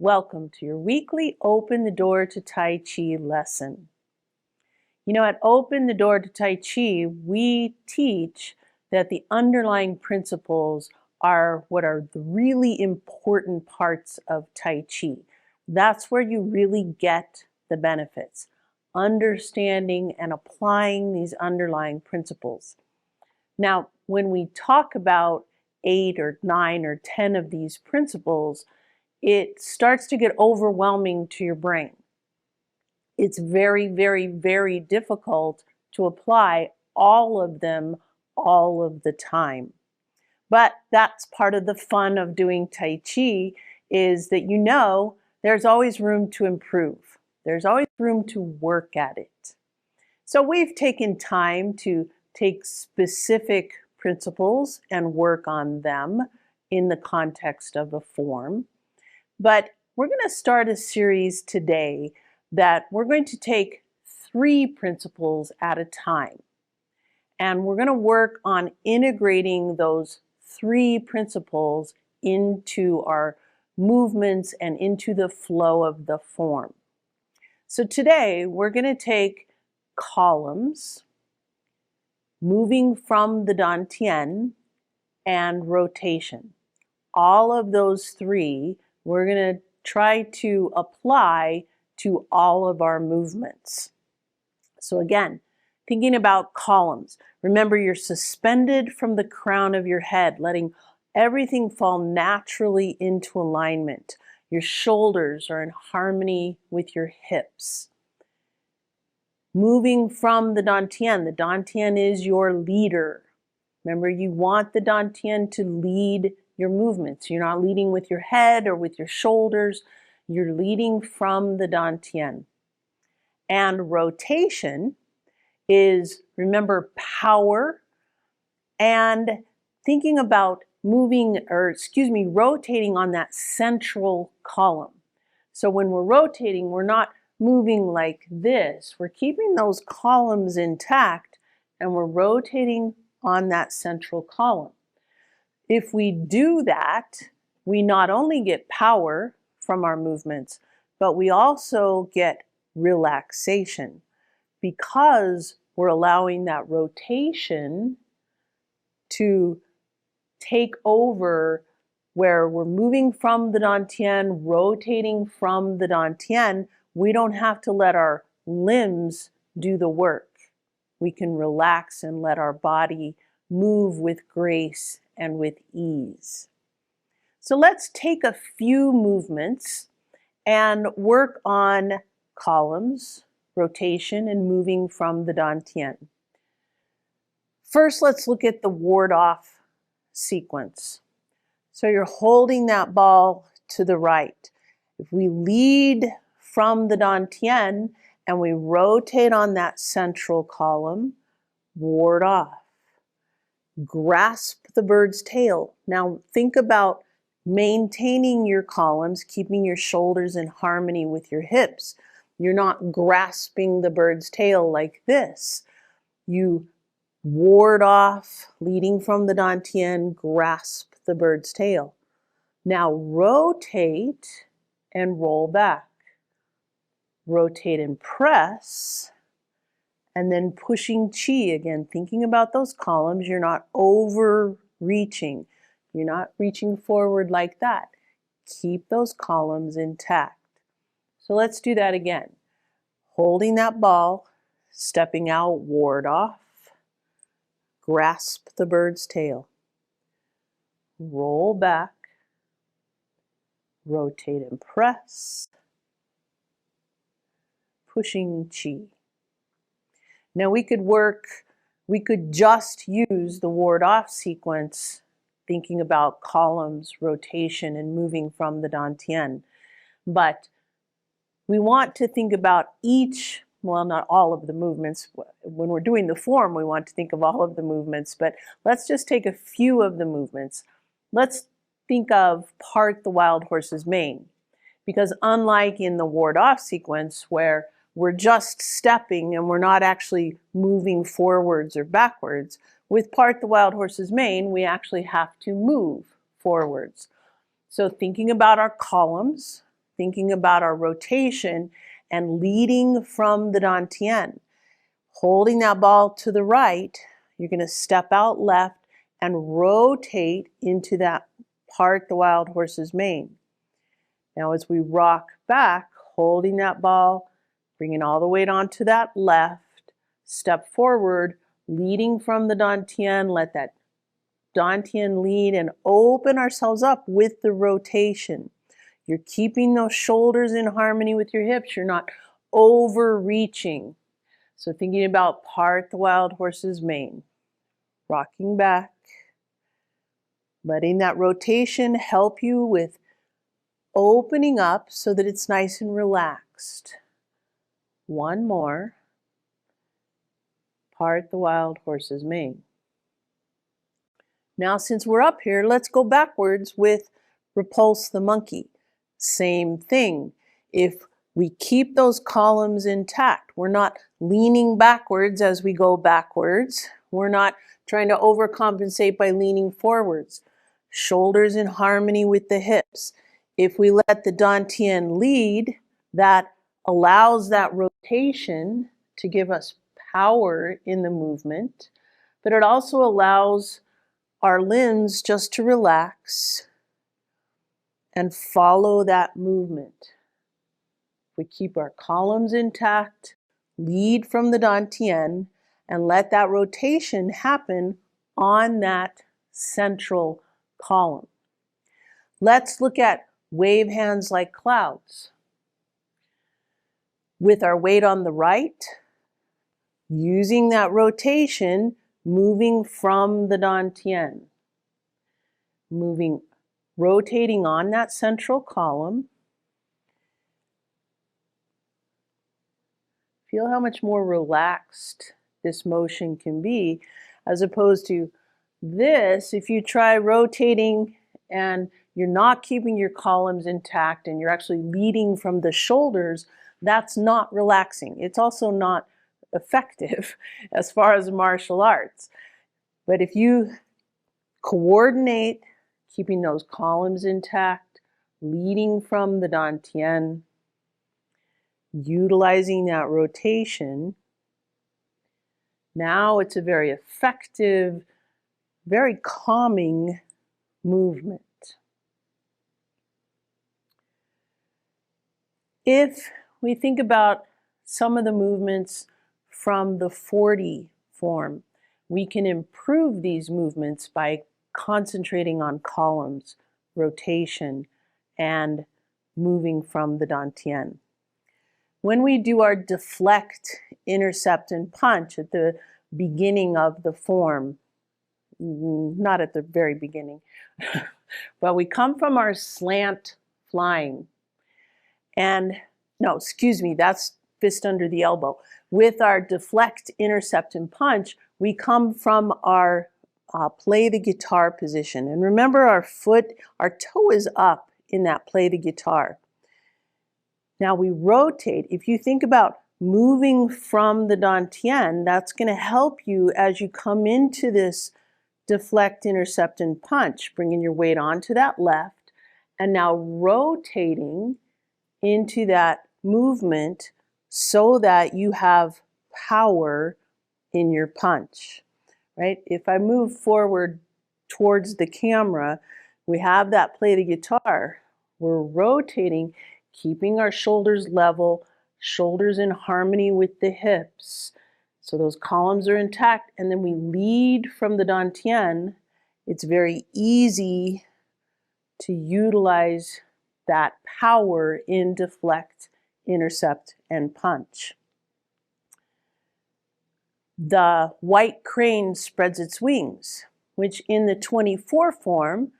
Welcome to your weekly Open the Door to Tai Chi lesson. You know, at Open the Door to Tai Chi, we teach that the underlying principles are what are the really important parts of Tai Chi. That's where you really get the benefits, understanding and applying these underlying principles. Now, when we talk about 8 or 9 or 10 of these principles, it starts to get overwhelming to your brain. It's very, very, very difficult to apply all of them all of the time. But that's part of the fun of doing Tai Chi, is that you know there's always room to improve. There's always room to work at it. So we've taken time to take specific principles and work on them in the context of a form. But we're going to start a series today that we're going to take 3 principles at a time. And we're going to work on integrating those 3 principles into our movements and into the flow of the form. So today we're going to take columns, moving from the Tian, and rotation. All of those 3 we're going to try to apply to all of our movements. So again, thinking about columns, remember you're suspended from the crown of your head, letting everything fall naturally into alignment. Your shoulders are in harmony with your hips. Moving from the Tian is your leader. Remember, you want the Tian to lead your movements. You're not leading with your head or with your shoulders. You're leading from the Tian. And rotation is, remember, power and thinking about rotating on that central column. So when we're rotating, we're not moving like this. We're keeping those columns intact and we're rotating on that central column. If we do that, we not only get power from our movements, but we also get relaxation because we're allowing that rotation to take over, where we're moving from the Tian, rotating from the Tian. We don't have to let our limbs do the work. We can relax and let our body move with grace and with ease. So let's take a few movements and work on columns, rotation, and moving from the Tian. First, let's look at the ward-off sequence. So you're holding that ball to the right. If we lead from the Tian and we rotate on that central column, ward off. Grasp the bird's tail. Now think about maintaining your columns, keeping your shoulders in harmony with your hips. You're not grasping the bird's tail like this. You ward off, leading from the Tian, grasp the bird's tail. Now rotate and roll back. Rotate and press. And then pushing chi, again, thinking about those columns. You're not overreaching. You're not reaching forward like that. Keep those columns intact. So let's do that again. Holding that ball, stepping out, ward off. Grasp the bird's tail. Roll back. Rotate and press. Pushing chi. Now we could just use the ward-off sequence, thinking about columns, rotation, and moving from the Tian. But we want to think about not all of the movements. When we're doing the form, we want to think of all of the movements, but let's just take a few of the movements. Let's think of part the wild horse's mane, because unlike in the ward-off sequence where we're just stepping and we're not actually moving forwards or backwards, with part the wild horse's mane, we actually have to move forwards. So thinking about our columns, thinking about our rotation and leading from the Dantian. Holding that ball to the right, you're going to step out left and rotate into that part the wild horse's mane. Now as we rock back, holding that ball, bringing all the weight onto that left, step forward, leading from the Dantian, let that Dantian lead and open ourselves up with the rotation. You're keeping those shoulders in harmony with your hips. You're not overreaching. So thinking about part the wild horse's mane. Rocking back. Letting that rotation help you with opening up so that it's nice and relaxed. One more. Part the wild horse's mane. Now, since we're up here, let's go backwards with repulse the monkey. Same thing. If we keep those columns intact, we're not leaning backwards as we go backwards. We're not trying to overcompensate by leaning forwards. Shoulders in harmony with the hips. If we let the Dantian lead, that allows that rotation to give us power in the movement, but it also allows our limbs just to relax and follow that movement. We keep our columns intact, lead from the Dantian, and let that rotation happen on that central column. Let's look at wave hands like clouds. With our weight on the right, using that rotation, moving from the Dantian, rotating on that central column. Feel how much more relaxed this motion can be, as opposed to this. If you try rotating and you're not keeping your columns intact and you're actually leading from the shoulders, that's not relaxing. It's also not effective as far as martial arts. But if you coordinate, keeping those columns intact, leading from the Dantian, utilizing that rotation, now it's a very effective, very calming movement. If we think about some of the movements from the 40 form, we can improve these movements by concentrating on columns, rotation, and moving from the Dantian. When we do our deflect, intercept, and punch at the beginning of the form, not at the very beginning, but we come from our slant flying. And, no, excuse me, that's fist under the elbow. With our deflect, intercept, and punch, we come from our play the guitar position. And remember, our toe is up in that play the guitar. Now we rotate. If you think about moving from the Dantian, that's going to help you as you come into this deflect, intercept, and punch, bringing your weight onto that left, and now rotating into that movement so that you have power in your punch, right? If I move forward towards the camera, we have that play the guitar. We're rotating, keeping our shoulders level, shoulders in harmony with the hips. So those columns are intact, and then we lead from the Dantian. It's very easy to utilize that power in deflect, intercept, and punch. The white crane spreads its wings, which in the 24 form,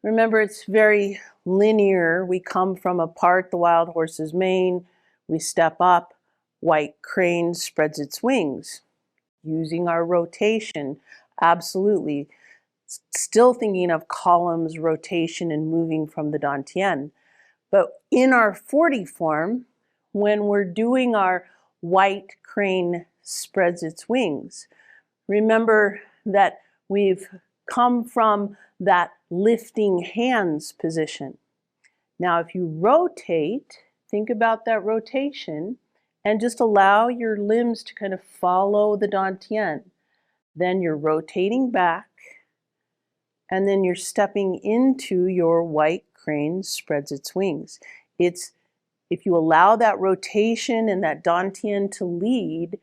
remember it's very linear. We come from apart the wild horse's mane, we step up, white crane spreads its wings. Using our rotation, absolutely. Still thinking of columns, rotation, and moving from the Dantian. But in our 40 form, when we're doing our white crane spreads its wings, remember that we've come from that lifting hands position. Now, if you rotate, think about that rotation and just allow your limbs to kind of follow the Dantian. Then you're rotating back, and then you're stepping into your white crane spreads its wings. If you allow that rotation and that Dantian to lead,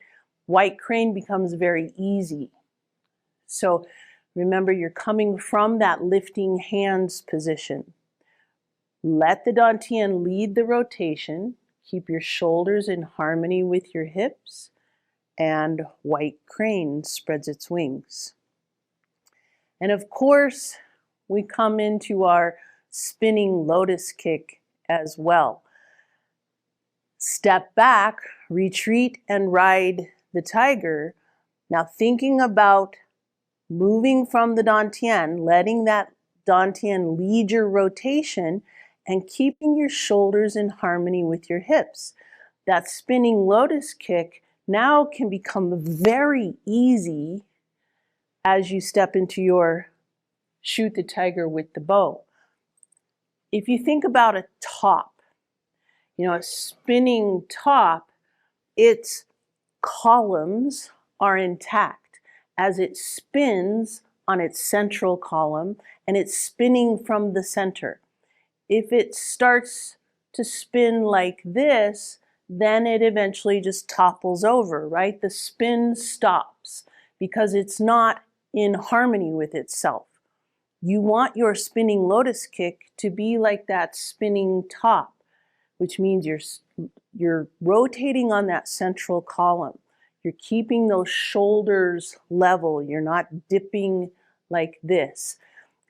white crane becomes very easy. So remember, you're coming from that lifting hands position. Let the Dantian lead the rotation. Keep your shoulders in harmony with your hips, and white crane spreads its wings. And of course, we come into our spinning lotus kick as well. Step back, retreat, and ride the tiger. Now thinking about moving from the Dantian, letting that Dantian lead your rotation, and keeping your shoulders in harmony with your hips. That spinning lotus kick now can become very easy as you step into your shoot the tiger with the bow. If you think about a top, a spinning top, its columns are intact as it spins on its central column, and it's spinning from the center. If it starts to spin like this, then it eventually just topples over, right? The spin stops because it's not in harmony with itself. You want your spinning lotus kick to be like that spinning top, which means you're rotating on that central column. You're keeping those shoulders level. You're not dipping like this.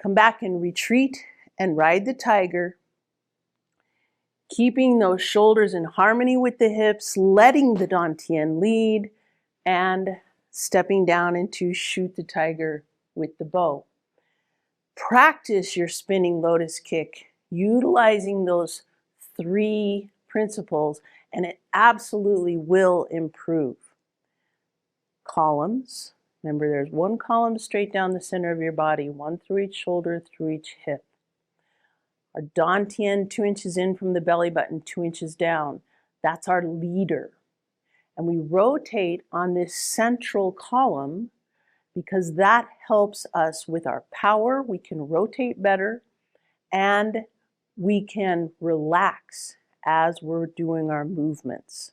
Come back and retreat and ride the tiger, keeping those shoulders in harmony with the hips, letting the Dantian lead, and stepping down into shoot the tiger with the bow. Practice your spinning lotus kick utilizing those 3 principles, and it absolutely will improve. Columns. Remember, there's 1 column straight down the center of your body, 1 through each shoulder, through each hip. Our Dantian 2 inches in from the belly button, 2 inches down. That's our leader. And we rotate on this central column because that helps us with our power. We can rotate better, and we can relax as we're doing our movements.